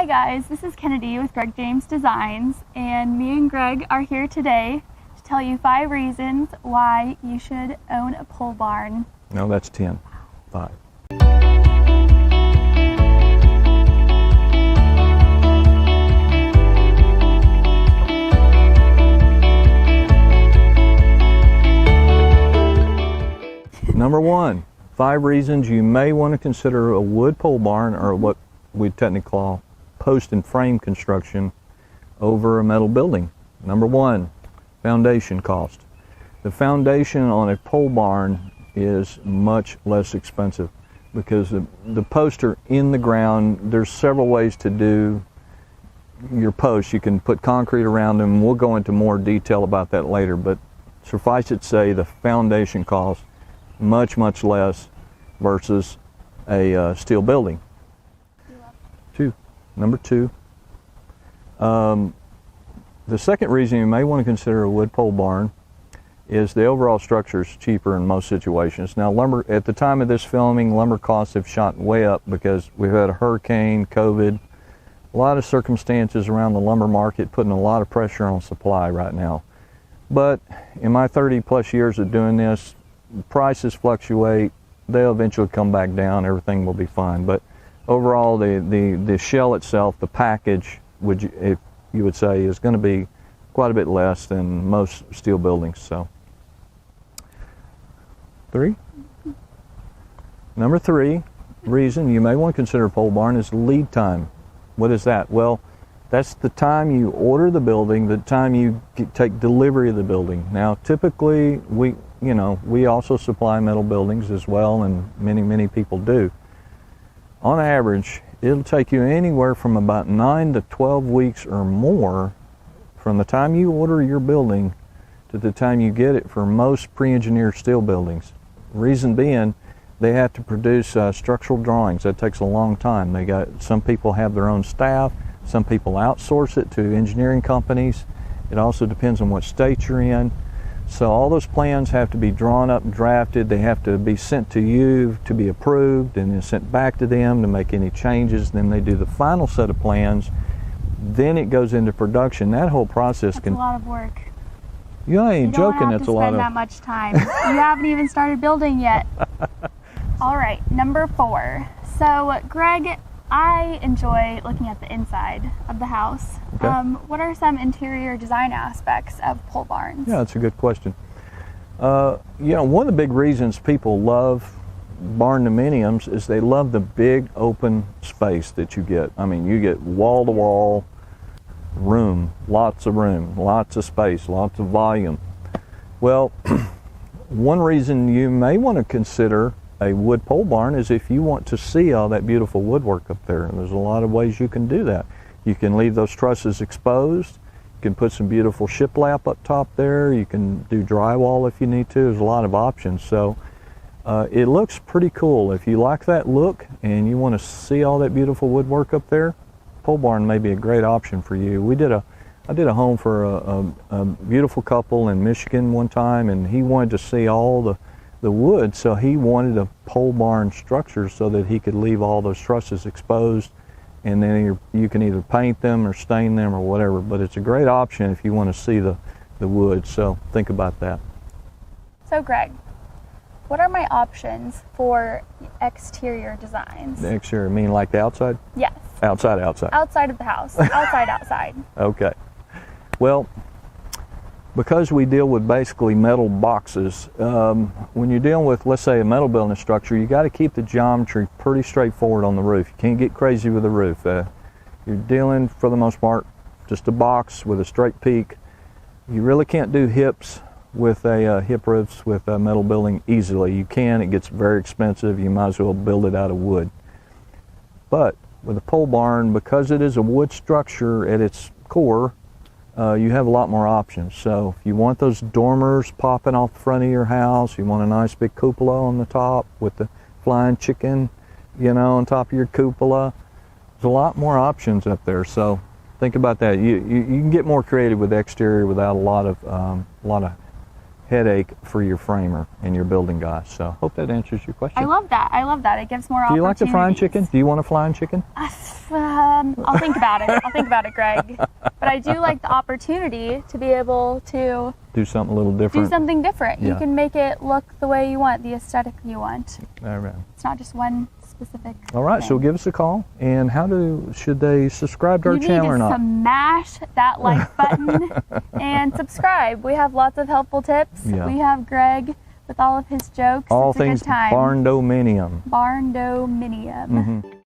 Hi guys, this is Kennedy with Greg James Designs, and me and Greg are here today to tell you 5 reasons why you should own a pole barn. No, that's 10. 5. Number 1, 5 reasons you may want to consider a wood pole barn, or what we technically call post and frame construction, over a metal building. Number 1, foundation cost. The foundation on a pole barn is much less expensive because the posts are in the ground. There's several ways to do your posts. You can put concrete around them. We'll go into more detail about that later, but suffice it to say the foundation cost much less versus a steel building. Number 2, the second reason you may want to consider a wood pole barn is the overall structure is cheaper in most situations. Now, lumber, at the time of this filming, lumber costs have shot way up because we've had a hurricane, COVID, a lot of circumstances around the lumber market putting a lot of pressure on supply right now. But in my 30+ years of doing this, prices fluctuate. They'll eventually come back down. Everything will be fine. But overall, the shell itself, the package, if you would say, is going to be quite a bit less than most steel buildings. So, 3. Number 3 reason you may want to consider a pole barn is lead time. What is that? Well, that's the time you order the building, the time you take delivery of the building. Now, typically, we also supply metal buildings as well, and many people do. On average, it'll take you anywhere from about 9 to 12 weeks or more from the time you order your building to the time you get it for most pre-engineered steel buildings. Reason being, they have to produce structural drawings. That takes a long time. Some people have their own staff, some people outsource it to engineering companies. It also depends on what state you're in. So all those plans have to be drawn up and drafted. They have to be sent to you to be approved and then sent back to them to make any changes. Then they do the final set of plans. Then it goes into production. That whole process That's a lot of work. You ain't joking. That's a lot of. You don't have to spend that much time. You haven't even started building yet. All right, number 4. So, Greg, I enjoy looking at the inside of the house. Okay. What are some interior design aspects of pole barns? Yeah, that's a good question. One of the big reasons people love barndominiums is they love the big open space that you get. I mean, you get wall-to-wall room, lots of space, lots of volume. Well, one reason you may want to consider a wood pole barn is if you want to see all that beautiful woodwork up there. And there's a lot of ways you can do that. You can leave those trusses exposed. You can put some beautiful shiplap up top there. You can do drywall if you need to. There's a lot of options. So it looks pretty cool. If you like that look and you want to see all that beautiful woodwork up there, pole barn may be a great option for you. I did a home for a beautiful couple in Michigan one time, and he wanted to see all the wood, so he wanted a pole barn structure so that he could leave all those trusses exposed, and then you can either paint them or stain them or whatever. But it's a great option if you want to see the wood, so think about that. So Greg, what are my options for exterior designs? The exterior, mean like the outside? Yes. Outside. Outside of the house. outside. Okay. Well, because we deal with basically metal boxes, when you're dealing with, let's say, a metal building structure, you got to keep the geometry pretty straightforward on the roof. You can't get crazy with the roof. You're dealing, for the most part, just a box with a straight peak. You really can't do hips with hip roofs with a metal building easily. You can, it gets very expensive. You might as well build it out of wood. But with a pole barn, because it is a wood structure at its core, you have a lot more options. So if you want those dormers popping off the front of your house, you want a nice big cupola on the top with the flying chicken, on top of your cupola, there's a lot more options up there. So think about that. You can get more creative with exterior without a lot of headache for your framer and your building guy. So hope that answers your question. I love that. I love that. It gives more Do you opportunities. like the frying chicken? Do you want a flying chicken? I'll think about it. I'll think about it, Greg. But I do like the opportunity to be able to Do something a little different. do something different. Yeah. You can make it look the way you want, the aesthetic you want. All right. It's not just one specific All right, so thing. give us a call. And should they subscribe to our channel or You need not? to smash that like button and subscribe. We have lots of helpful tips. Yeah. We have Greg with all of his jokes. All it's things a good time. Barndominium. Barndominium. Mhm.